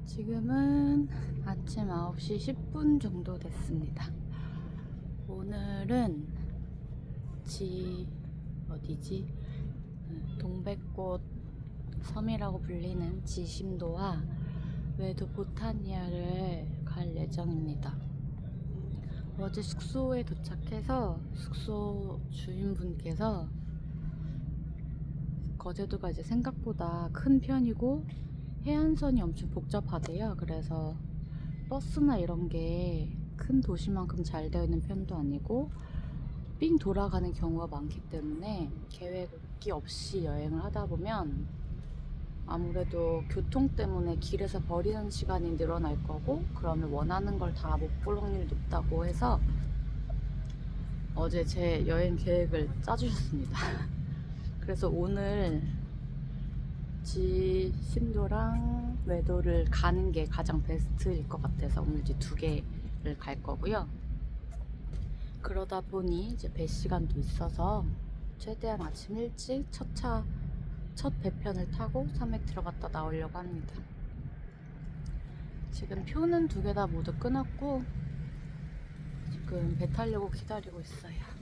지금은 아침 9시 10분 정도 됐습니다. 오늘은 어디지? 동백꽃 섬이라고 불리는 지심도와 외도 보타니아를 갈 예정입니다. 어제 숙소에 도착해서 숙소 주인분께서 거제도가 이제 생각보다 큰 편이고 해안선이 엄청 복잡하대요. 그래서 버스나 이런 게 큰 도시만큼 잘 되어 있는 편도 아니고 삥 돌아가는 경우가 많기 때문에 계획이 없이 여행을 하다 보면 아무래도 교통 때문에 길에서 버리는 시간이 늘어날 거고, 그러면 원하는 걸 다 못 볼 확률이 높다고 해서 어제 제 여행 계획을 짜주셨습니다. 그래서 오늘 지심도랑 외도를 가는 게 가장 베스트일 것 같아서 오늘 이제 두 개를 갈 거고요. 그러다 보니 이제 배 시간도 있어서 최대한 아침 일찍 첫 배편을 타고 섬에 들어갔다 나오려고 합니다. 지금 표는 두 개 다 모두 끊었고 지금 배 타려고 기다리고 있어요.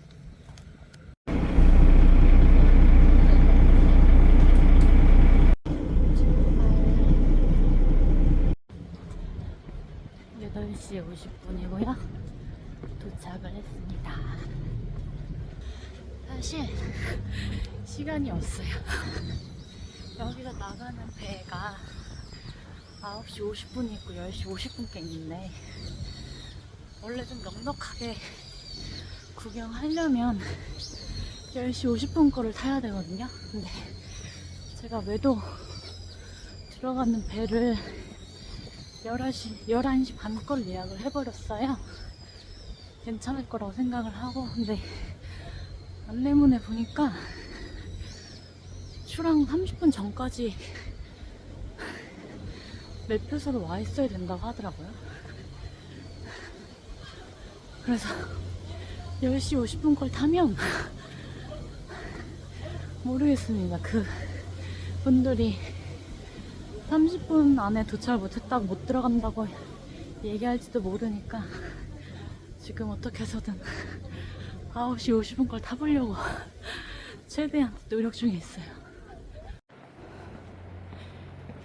8시 50분이고요. 도착을 했습니다. 사실 시간이 없어요. 여기서 나가는 배가 9시 50분이 있고 10시 50분께 있는데, 원래 좀 넉넉하게 구경하려면 10시 50분 거를 타야 되거든요. 근데 제가 외도 들어가는 배를 11시 반 걸 예약을 해버렸어요. 괜찮을 거라고 생각을 하고, 근데 안내문에 보니까 출항 30분 전까지 매표소로 와 있어야 된다고 하더라고요. 그래서 10시 50분 걸 타면 모르겠습니다. 그 분들이 30분 안에 도착을 못했다고 못 들어간다고 얘기할지도 모르니까 지금 어떻게 해서든 9시 50분 걸 타보려고 최대한 노력 중에 있어요.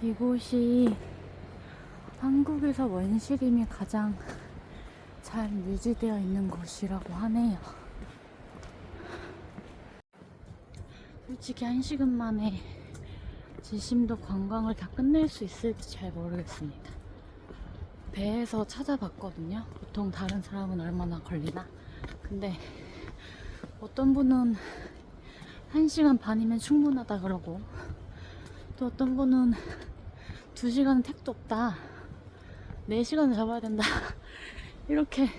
이곳이 한국에서 원시림이 가장 잘 유지되어 있는 곳이라고 하네요. 솔직히 1시간 만에 지심도 관광을 다 끝낼 수 있을지 잘 모르겠습니다. 배에서 찾아봤거든요. 보통 다른 사람은 얼마나 걸리나? 근데 어떤 분은 1시간 반이면 충분하다 그러고, 또 어떤 분은 2시간은 택도 없다, 4시간을 잡아야 된다 이렇게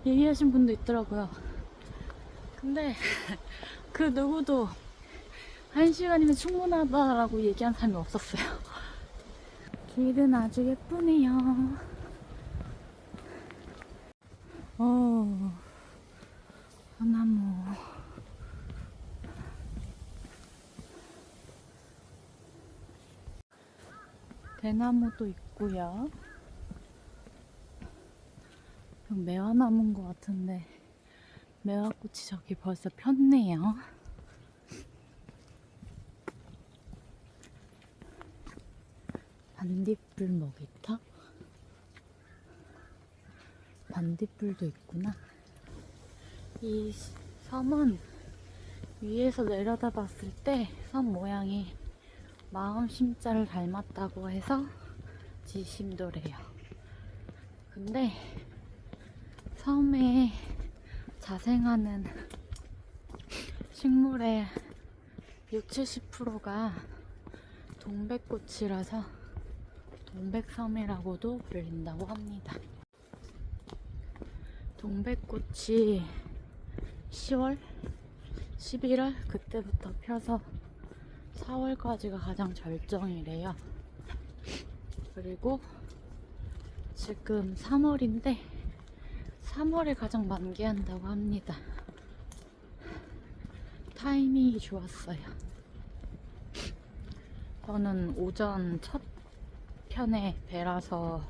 얘기하신 분도 있더라고요. 근데 그 누구도 1시간이면 충분하다라고 얘기한 사람이 없었어요. 길은 아주 예쁘네요. 소나무. 대나무도 있고요. 매화나무인 것 같은데 매화꽃이 저기 벌써 폈네요. 반딧불 먹이터? 반딧불도 있구나. 이 섬은 위에서 내려다 봤을 때 섬 모양이 마음 심자를 닮았다고 해서 지심도래요. 근데 섬에 자생하는 식물의 60~70%가 동백꽃이라서 동백섬이라고도 불린다고 합니다. 동백꽃이 10월? 11월? 그때부터 펴서 4월까지가 가장 절정이래요. 그리고 지금 3월인데 3월에 가장 만개한다고 합니다. 타이밍이 좋았어요. 저는 오전 첫 편의 배라서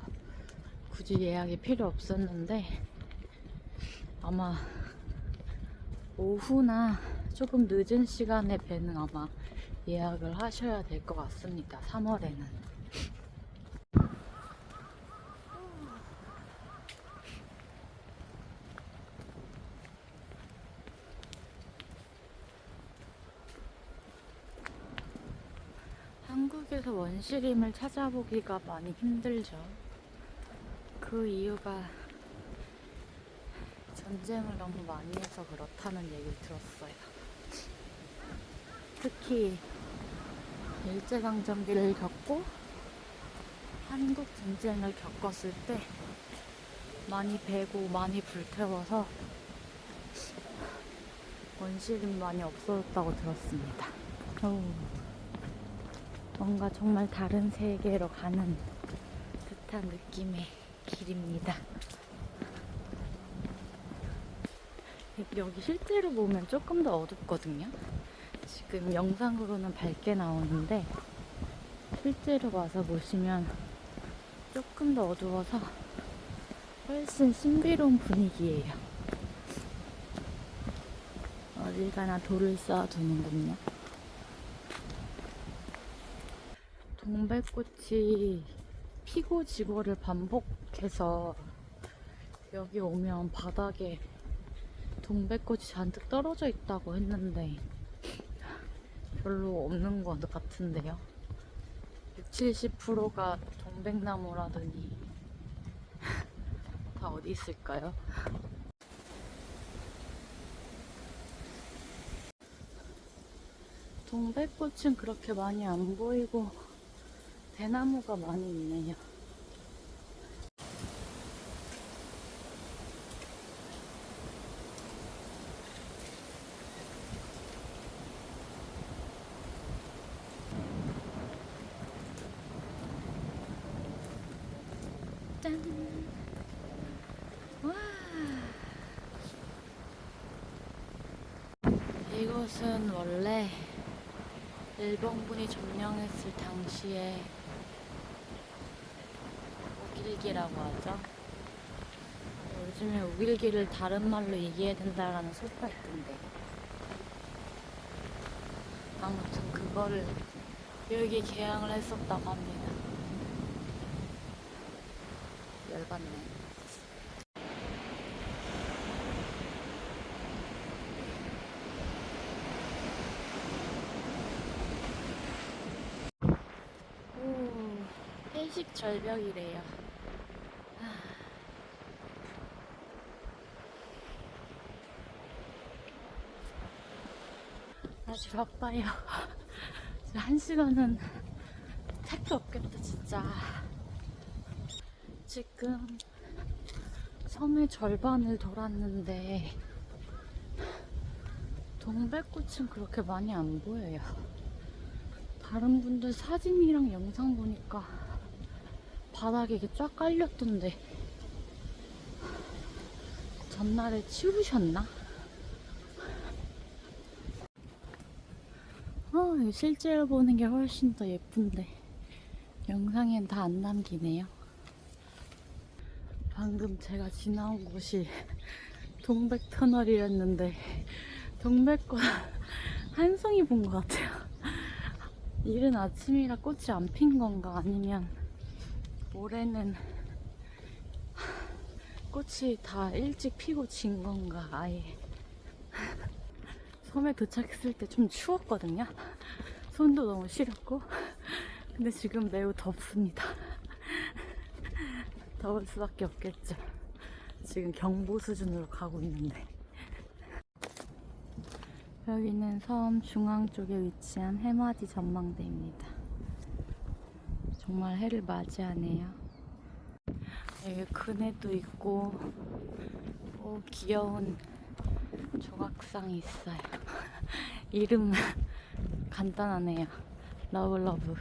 굳이 예약이 필요 없었는데 아마 오후나 조금 늦은 시간에 배는 아마 예약을 하셔야 될 것 같습니다. 3월에는. 한국에서 원시림을 찾아보기가 많이 힘들죠. 그 이유가 전쟁을 너무 많이 해서 그렇다는 얘기를 들었어요. 특히 일제강점기를 겪고 한국 전쟁을 겪었을 때 많이 베고 많이 불태워서 원시림 많이 없어졌다고 들었습니다. 뭔가 정말 다른 세계로 가는 듯한 느낌의 길입니다. 여기 실제로 보면 조금 더 어둡거든요. 지금 영상으로는 밝게 나오는데 실제로 와서 보시면 조금 더 어두워서 훨씬 신비로운 분위기예요. 어딜 가나 돌을 쌓아두는군요. 동백꽃이 피고 지고를 반복해서 여기 오면 바닥에 동백꽃이 잔뜩 떨어져 있다고 했는데 별로 없는 것 같은데요. 60, 70%가 동백나무라더니 다 어디 있을까요? 동백꽃은 그렇게 많이 안 보이고 대나무가 많이 있네요. 짠! 와! 이곳은 원래 일본군이 점령했을 당시에 우길기라고 하죠. 요즘에 우길기를 다른 말로 얘기해야 된다라는 소리가 있던데. 아무튼 그거를 여기 개항을 했었다고 합니다. 열받네. 오, 회식 절벽이래요. 아주 바빠요. 1시간은 택도 없겠다 진짜. 지금 섬의 절반을 돌았는데 동백꽃은 그렇게 많이 안 보여요. 다른 분들 사진이랑 영상 보니까 바닥에 이게 쫙 깔렸던데 전날에 치우셨나? 실제로 보는 게 훨씬 더 예쁜데 영상엔 다 안 남기네요. 방금 제가 지나온 곳이 동백터널이었는데 동백꽃 한 송이 본 것 같아요. 이른 아침이라 꽃이 안 핀 건가 아니면 올해는 꽃이 다 일찍 피고 진 건가 아예. 섬에 도착했을 때 좀 추웠거든요. 손도 너무 시렸고 근데 지금 매우 덥습니다. 더울 수밖에 없겠죠. 지금 경보 수준으로 가고 있는데. 여기는 섬 중앙 쪽에 위치한 해맞이 전망대입니다. 정말 해를 맞이하네요. 여기 그네도 있고 귀여운 조각상이 있어요. 이름 간단하네요. 러블러브.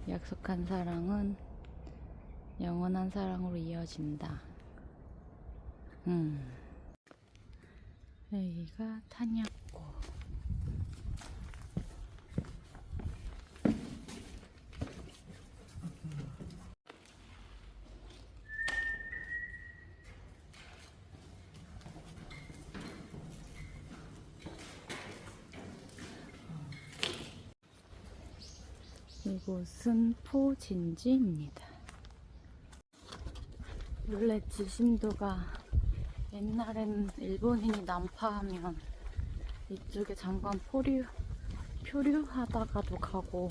약속한 사랑은 영원한 사랑으로 이어진다. 여기가 탄약고. 이곳은 포진지입니다. 원래 지심도가 옛날엔 일본인이 난파하면 이쪽에 잠깐 표류하다가도 가고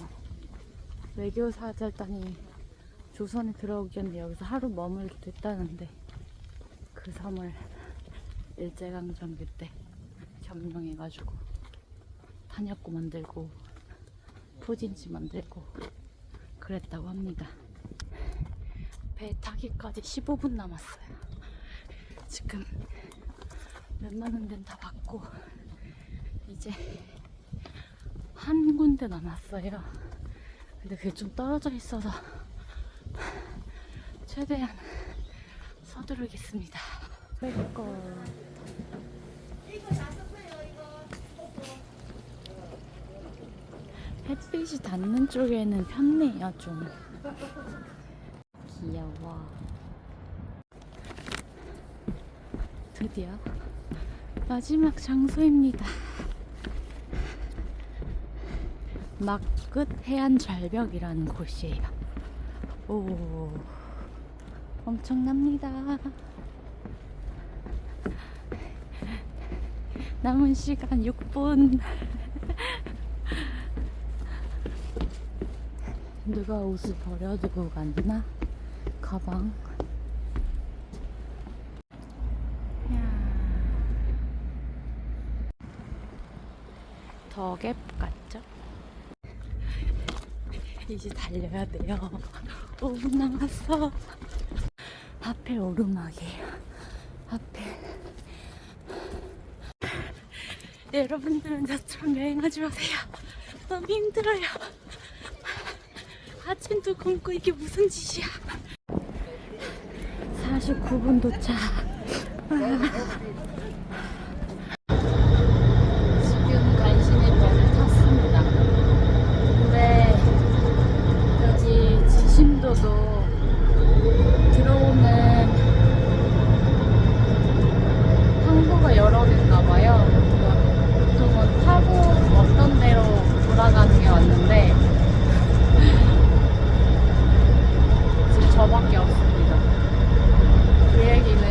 외교사절단이 조선에 들어오기 전에 여기서 하루 머물기도 했다는데 그 섬을 일제강점기 때 점령해가지고 탄약고 만들고 포진지 만들고 그랬다고 합니다. 배 타기까지 15분 남았어요. 지금 웬만한 데는 다 봤고 이제 한 군데 남았어요. 근데 그게 좀 떨어져 있어서 최대한 서두르겠습니다. 뺄거 햇빛이 닿는 쪽에는 편네요. 좀 귀여워. 드디어 마지막 장소입니다. 막끝 해안 절벽이라는 곳이에요. 오, 엄청납니다. 남은 시간 6분. 누가 옷을 버려두고 갔나? 가방. 덕앱 같죠? 이제 달려야 돼요. 5분 남았어. 하필 오르막이에요. 하필. 여러분들은 저처럼 여행하지 마세요. 너무 힘들어요. 아침도 굶고 이게 무슨 짓이야. 49분 도착. 지금 간신히 배를 탔습니다. 근데 여기 지심도도 들어오는 항구가 여러 개인가 봐요. 보통은 타고 어떤 데로 돌아가는 게 맞는데 지금 저밖에 없습니다. 계획이는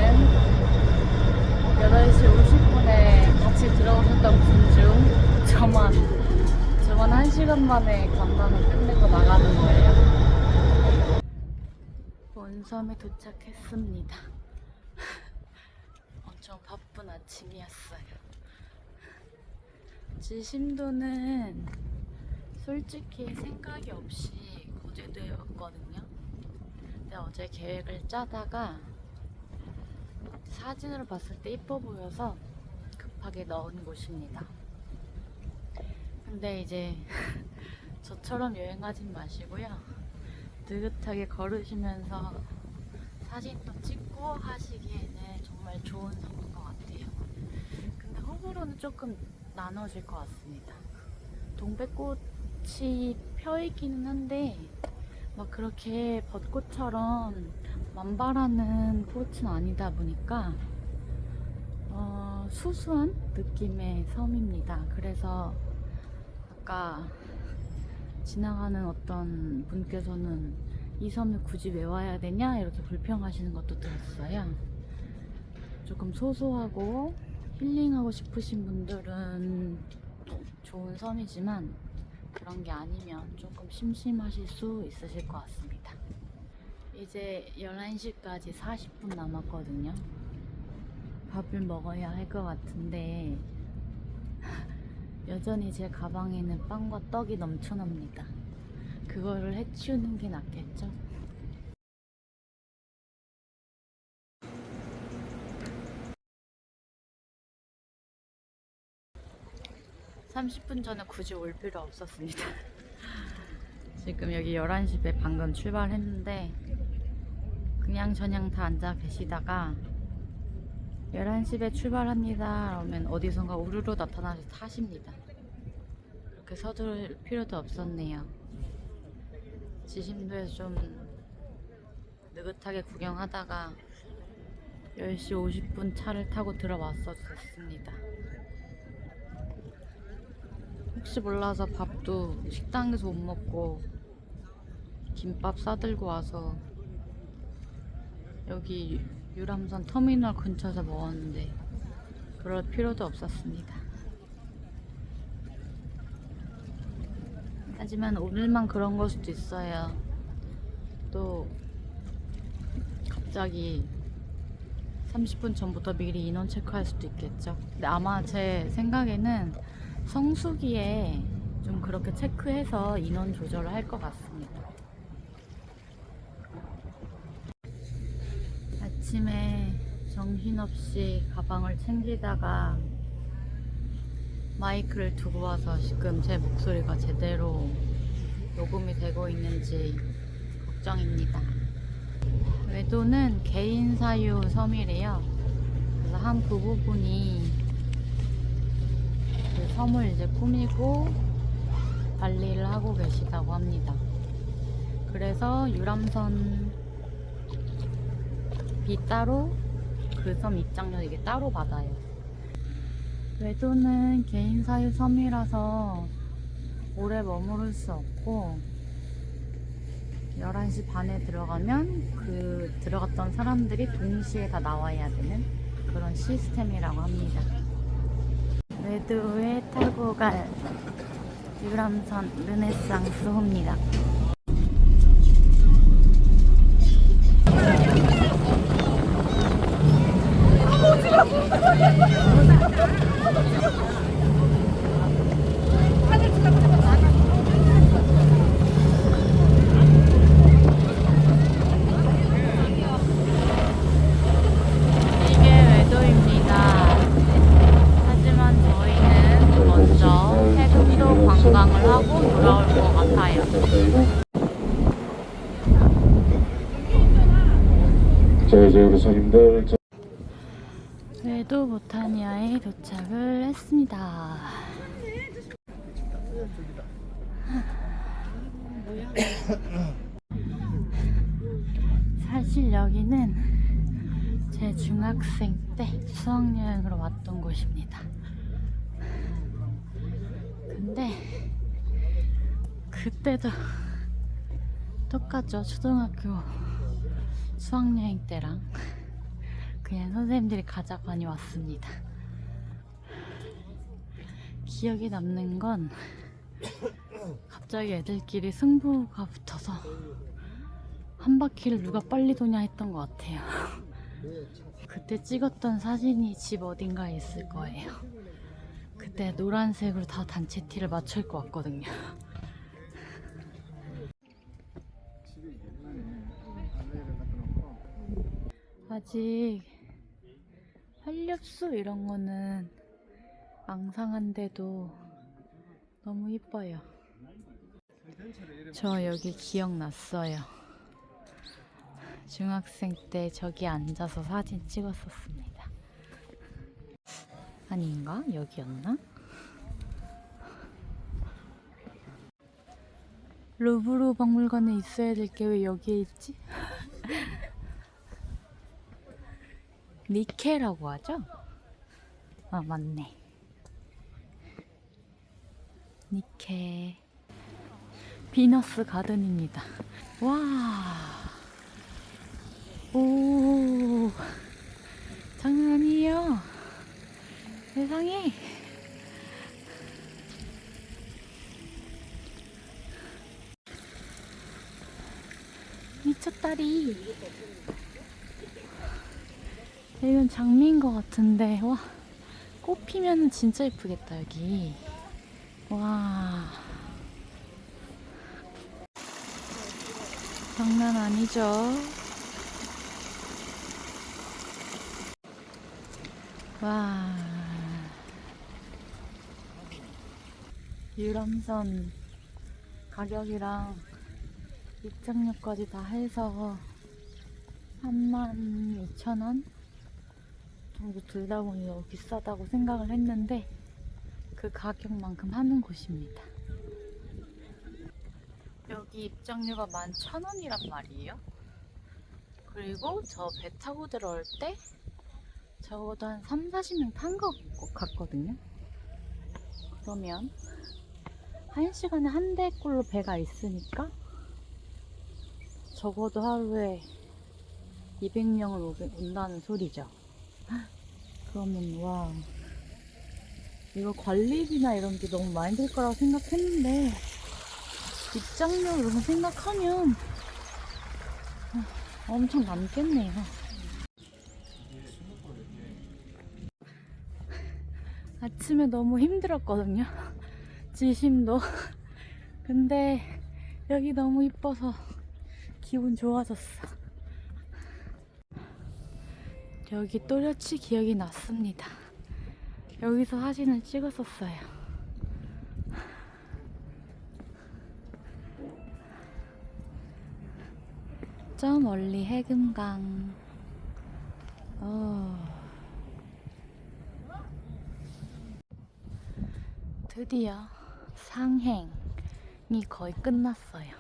8시 50분에 같이 들어오셨던 분 중 저만 1시간 만에 관광을 끝내고 나가는 거예요. 원섬에 도착했습니다. 엄청 바쁜 아침이었어요. 지심도는 솔직히 생각이 없이 거제도였거든요. 근데 어제 계획을 짜다가 사진으로 봤을 때 이뻐 보여서 급하게 넣은 곳입니다. 근데 이제 저처럼 여행하진 마시고요. 느긋하게 걸으시면서 사진도 찍고 하시기에는 정말 좋은 섬인 것 같아요. 근데 호불호는 조금 나눠질 것 같습니다. 동백꽃이 펴있기는 한데 막 그렇게 벚꽃처럼 만발하는 꽃은 아니다 보니까 수수한 느낌의 섬입니다. 그래서 아까 지나가는 어떤 분께서는 이 섬에 굳이 왜 와야 되냐 이렇게 불평하시는 것도 들었어요. 조금 소소하고 힐링하고 싶으신 분들은 좋은 섬이지만 그런 게 아니면 조금 심심하실 수 있으실 것 같습니다. 이제 11시까지 40분 남았거든요. 밥을 먹어야 할 것 같은데 여전히 제 가방에는 빵과 떡이 넘쳐납니다. 그거를 해치우는 게 낫겠죠? (30분) 전에 굳이 올 필요 없었습니다. 지금 여기 11시 배 방금 출발했는데 그냥 저냥 다 앉아 계시다가 11시 배 출발합니다 그러면 어디선가 우르르 나타나서 타십니다. 그렇게 서두를 필요도 없었네요. 지심도에서 좀 느긋하게 구경하다가 10시 50분 차를 타고 들어왔어도 됐습니다. 혹시 몰라서 밥도 식당에서 못 먹고 김밥 싸들고 와서 여기 유람선 터미널 근처에서 먹었는데 그럴 필요도 없었습니다. 하지만 오늘만 그런 걸 수도 있어요. 또 갑자기 30분 전부터 미리 인원 체크할 수도 있겠죠. 근데 아마 제 생각에는 성수기에 좀 그렇게 체크해서 인원 조절을 할 것 같습니다. 아침에 정신없이 가방을 챙기다가 마이크를 두고 와서 지금 제 목소리가 제대로 녹음이 되고 있는지 걱정입니다. 외도는 개인 사유 섬이래요. 그래서 한 부부분이 그 섬을 이제 꾸미고 관리를 하고 계시다고 합니다. 그래서 유람선 비 따로 그 섬 입장료 이게 따로 받아요. 외도는 개인 사유 섬이라서 오래 머무를 수 없고 11시 반에 들어가면 그 들어갔던 사람들이 동시에 다 나와야 되는 그런 시스템이라고 합니다. 외도에 타고 갈 유람선 르네상스호입니다. 관광을 하고 돌아올 것 같아요. 우리 손님들 외도 보타니아에 도착을 했습니다. 사실 여기는 제 중학생 때 수학여행으로 왔던 곳입니다. 근데 그때도 똑같죠. 초등학교 수학여행 때랑 그냥 선생님들이 가자고 많이 왔습니다. 기억에 남는 건 갑자기 애들끼리 승부가 붙어서 한 바퀴를 누가 빨리 도냐 했던 것 같아요. 그때 찍었던 사진이 집 어딘가에 있을 거예요. 그때 노란색으로 다 단체 티를 맞춰 입고 왔거든요. 아직 한렵수 이런 거는 앙상한데도 너무 이뻐요. 저 여기 기억났어요. 중학생 때 저기 앉아서 사진 찍었었습니다. 아닌가? 여기였나? 루브르 박물관에 있어야 될 게 왜 여기에 있지? 니케라고 하죠? 아, 맞네. 니케. 비너스 가든입니다. 와. 오. 장난 아니에요. 세상에. 미쳤다리. 이건 장미인 것 같은데, 와, 꽃 피면은 진짜 예쁘겠다, 여기. 와. 장난 아니죠? 와. 유람선 가격이랑 입장료까지 다 해서 32,000원 정도 들다 보니 너무 비싸다고 생각을 했는데 그 가격만큼 하는 곳입니다. 여기 입장료가 11,000원이란 말이에요. 그리고 저 배 타고 들어올 때 적어도 한 3-40명 탄 것 같거든요. 그러면 1시간에 한 대꼴로 배가 있으니까 적어도 하루에 200명을 온다는 소리죠. 그러면 와, 이거 관리비나 이런 게 너무 많이 들 거라고 생각했는데 입장료 이런 거 생각하면 엄청 남겠네요. 아침에 너무 힘들었거든요. 지심도. 근데 여기 너무 이뻐서 기분 좋아졌어. 여기 또렷이 기억이 났습니다. 여기서 사진을 찍었었어요. 저 멀리 해금강. 드디어 상행이 거의 끝났어요.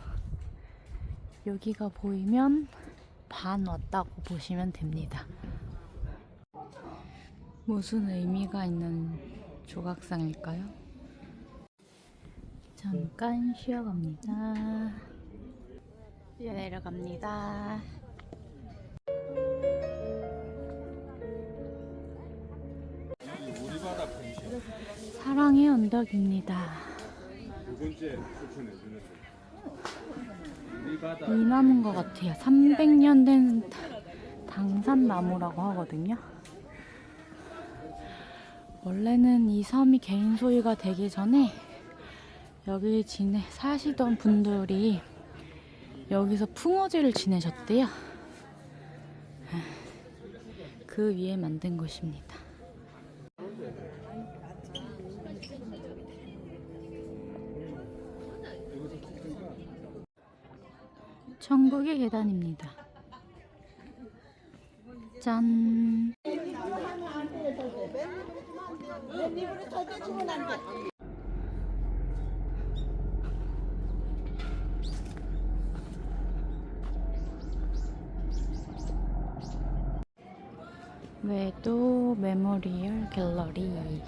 여기가 보이면 반 왔다고 보시면 됩니다. 무슨 의미가 있는 조각상일까요? 잠깐 쉬어갑니다. 이제 내려갑니다. 사랑의 언덕입니다. 이 나무인 것 같아요. 300년 된 당산나무라고 하거든요. 원래는 이 섬이 개인 소유가 되기 전에 여기 사시던 분들이 여기서 풍어제를 지내셨대요. 그 위에 만든 곳입니다. 천국의 계단입니다. 짠! 외도 메모리얼 갤러리.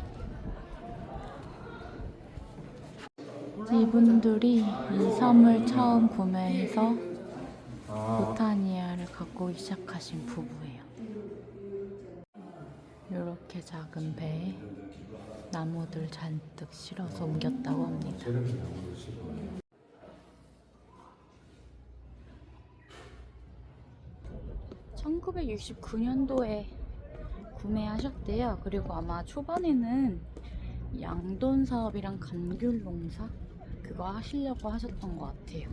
이분들이 이 섬을 처음 구매해서 보타니아를 가꾸기 시작하신 부부예요. 이렇게 작은 배에 나무들 잔뜩 실어서 옮겼다고 합니다. 1969년도에 구매하셨대요. 그리고 아마 초반에는 양돈 사업이랑 감귤 농사 그거 하시려고 하셨던 것 같아요.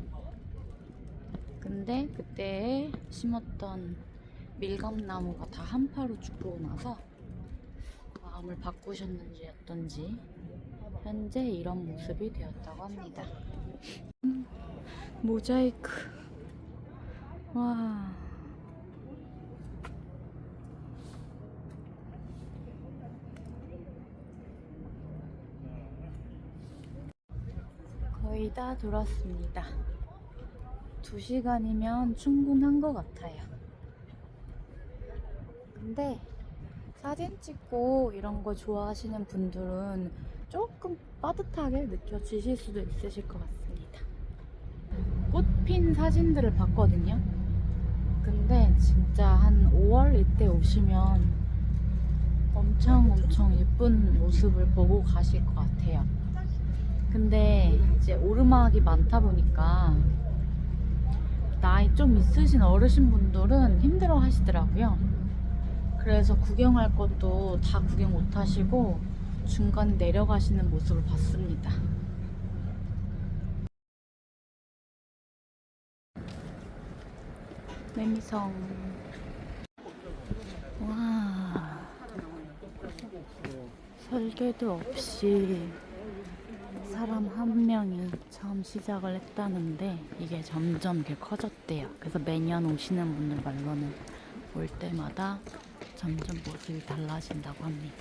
근데 그때 심었던 밀감나무가 다 한파로 죽고 나서 마음을 바꾸셨는지 어떤지 현재 이런 모습이 되었다고 합니다. 모자이크. 와. 거의 다 돌았습니다. 2시간이면 충분한 것 같아요. 근데 사진 찍고 이런 거 좋아하시는 분들은 조금 빠듯하게 느껴지실 수도 있으실 것 같습니다. 꽃핀 사진들을 봤거든요. 근데 진짜 한 5월 이때 오시면 엄청 예쁜 모습을 보고 가실 것 같아요. 근데 이제 오르막이 많다 보니까 나이 좀 있으신 어르신 분들은 힘들어 하시더라고요. 그래서 구경할 것도 다 구경 못 하시고 중간에 내려가시는 모습을 봤습니다. 매미성. 와, 설계도 없이 사람 한 명이 처음 시작을 했다는데 이게 점점 이렇게 커졌대요. 그래서 매년 오시는 분들 말로는 올 때마다 점점 모습이 달라진다고 합니다.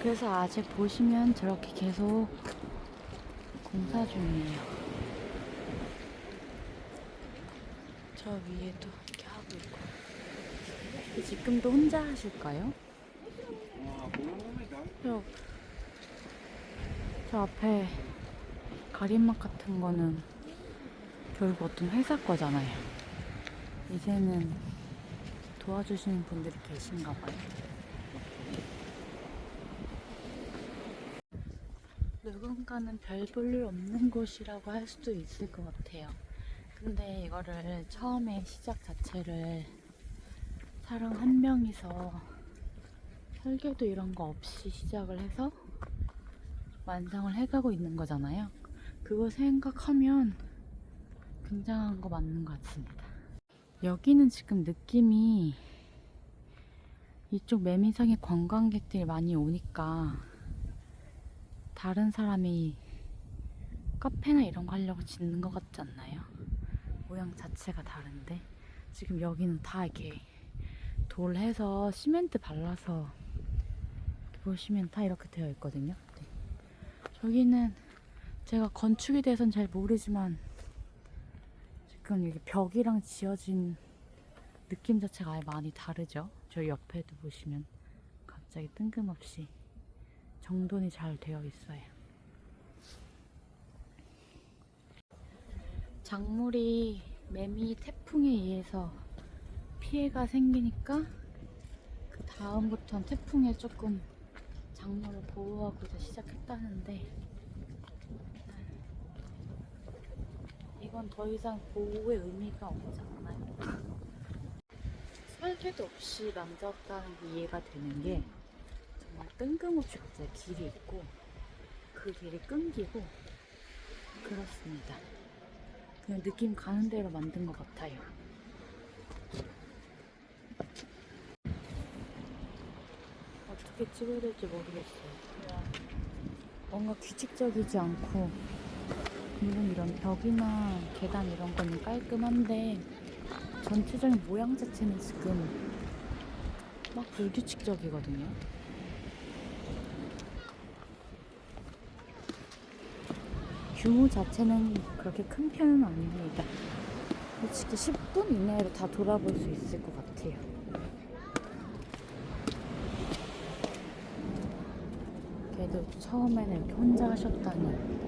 그래서 아직 보시면 저렇게 계속 공사 중이에요. 저 위에도 이렇게 하고 있고. 지금도 혼자 하실까요? 저 앞에 가림막 같은 거는 결국 어떤 회사 거잖아요. 이제는 도와주시는 분들이 계신가 봐요. 누군가는 별 볼 일 없는 곳이라고 할 수도 있을 것 같아요. 근데 이거를 처음에 시작 자체를 사람 한 명이서 설계도 이런 거 없이 시작을 해서 완성을 해가고 있는 거잖아요. 그거 생각하면 굉장한 거 맞는 것 같습니다. 여기는 지금 느낌이 이쪽 매미상에 관광객들이 많이 오니까 다른 사람이 카페나 이런 거 하려고 짓는 것 같지 않나요? 모양 자체가 다른데 지금 여기는 다 이렇게 돌 해서 시멘트 발라서 보시면 다 이렇게 되어 있거든요. 네. 저기는 제가 건축에 대해서는 잘 모르지만 지금 여기 벽이랑 지어진 느낌 자체가 아예 많이 다르죠. 저 옆에도 보시면 갑자기 뜬금없이 정돈이 잘 되어 있어요. 작물이 매미 태풍에 의해서 피해가 생기니까 그 다음부터는 태풍에 조금 작물을 보호하고자 시작했다는데 이건 더 이상 보호의 의미가 없지 않나요? 설계도 없이 만졌다는 게 이해가 되는 게 정말 뜬금없이 갑자기 길이 있고 그 길이 끊기고 그렇습니다. 그냥 느낌 가는 대로 만든 것 같아요. 어떻게 찍어야 될지 모르겠어요. 뭔가 규칙적이지 않고 물론 이런 벽이나 계단 이런 거는 깔끔한데 전체적인 모양 자체는 지금 막 불규칙적이거든요. 규모 자체는 그렇게 큰 편은 아닙니다. 솔직히 10분 이내로 다 돌아볼 수 있을 것 같아요. 그래도 처음에는 이렇게 혼자 하셨다니.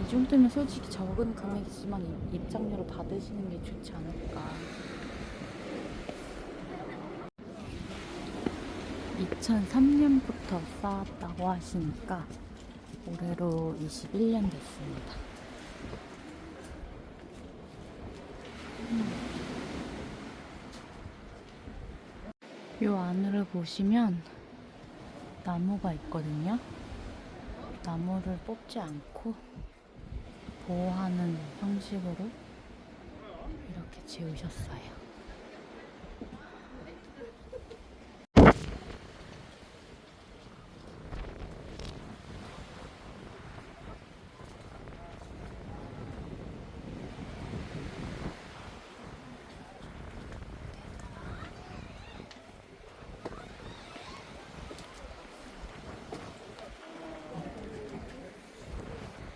이 정도면 솔직히 적은 금액이지만 입장료를 받으시는 게 좋지 않을까. 2003년부터 쌓았다고 하시니까 올해로 21년 됐습니다. 요 안으로 보시면 나무가 있거든요. 나무를 뽑지 않고 보호하는 형식으로 이렇게 지으셨어요.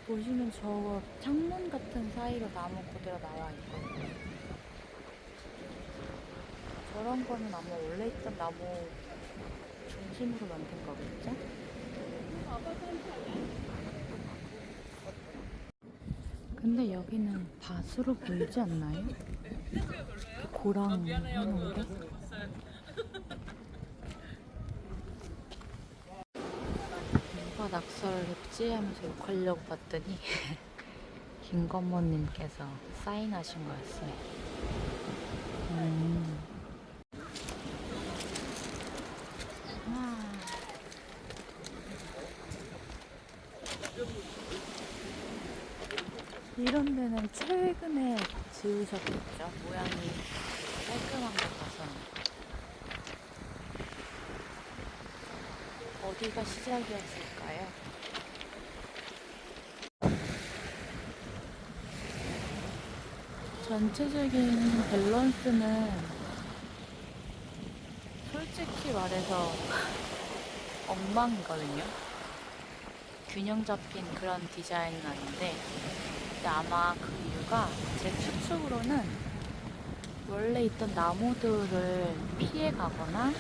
보시면 저 창문 같은 사이로 나무 그대로 나와 있거든요. 저런 거는 아마 원래 있던 나무 중심으로 만든 거겠죠? 근데 여기는 밭으로 보이지 않나요? 고랑 해놓은 게? 누가 낙서를 했지? 하면서 욕하려고 봤더니 김건모님께서 사인하신 거였어요. 이런 데는 최근에 지으셨겠죠? 모양이 깔끔한 것 같아서. 어디가 시작이었을까요? 전체적인 밸런스는 솔직히 말해서 엉망이거든요. 균형 잡힌 그런 디자인은 아닌데, 근데 아마 그 이유가 제 추측으로는 원래 있던 나무들을 피해 가거나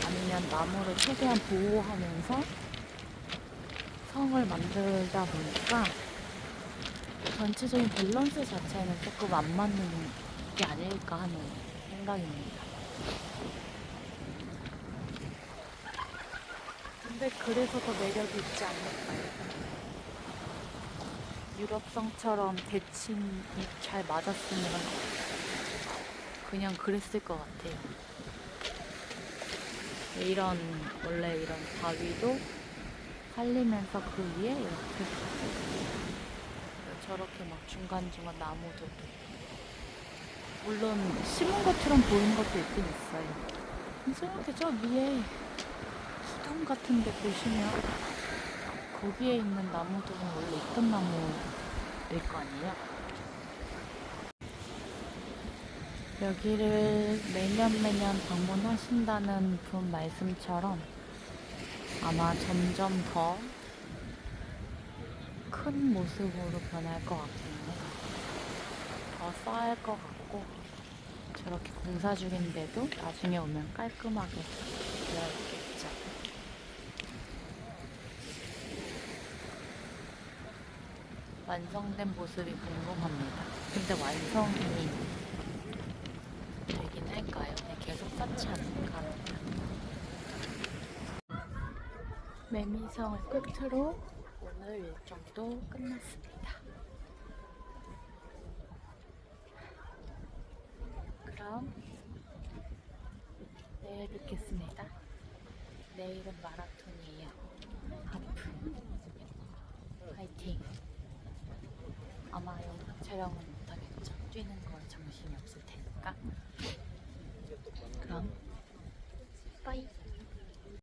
아니면 나무를 최대한 보호하면서 성을 만들다 보니까 전체적인 밸런스 자체는 조금 안 맞는 게 아닐까 하는 생각입니다. 근데 그래서 더 매력이 있지 않을까요? 유럽성처럼 대칭이 잘 맞았으면 그냥 그랬을 것 같아요. 원래 이런 바위도 살리면서 그 위에 이렇게 저렇게 막 중간중간 나무들도 물론 심은 것처럼 보이는 것도 있긴 있어요. 근데 이렇게 저 위에 수담 같은 데 보시면 거기에 있는 나무들은 원래 있던 나무일 거 아니에요? 여기를 매년 방문하신다는 분 말씀처럼 아마 점점 더 큰 모습으로 변할 것 같겠네요. 더 쌓일 것 같고 저렇게 공사 중인데도 나중에 오면 깔끔하게 되어 있겠죠. 완성된 모습이 궁금합니다. 근데 완성이 되긴 할까요? 계속 쌓지 않을까 합니다. 매미성을 끝으로 오늘 일정도 끝났습니다. 그럼 내일 뵙겠습니다. 내일은 마라톤이에요. 하프. 화이팅. 아마 영상 촬영은 못하겠죠. 뛰는 걸 정신이 없을 테니까.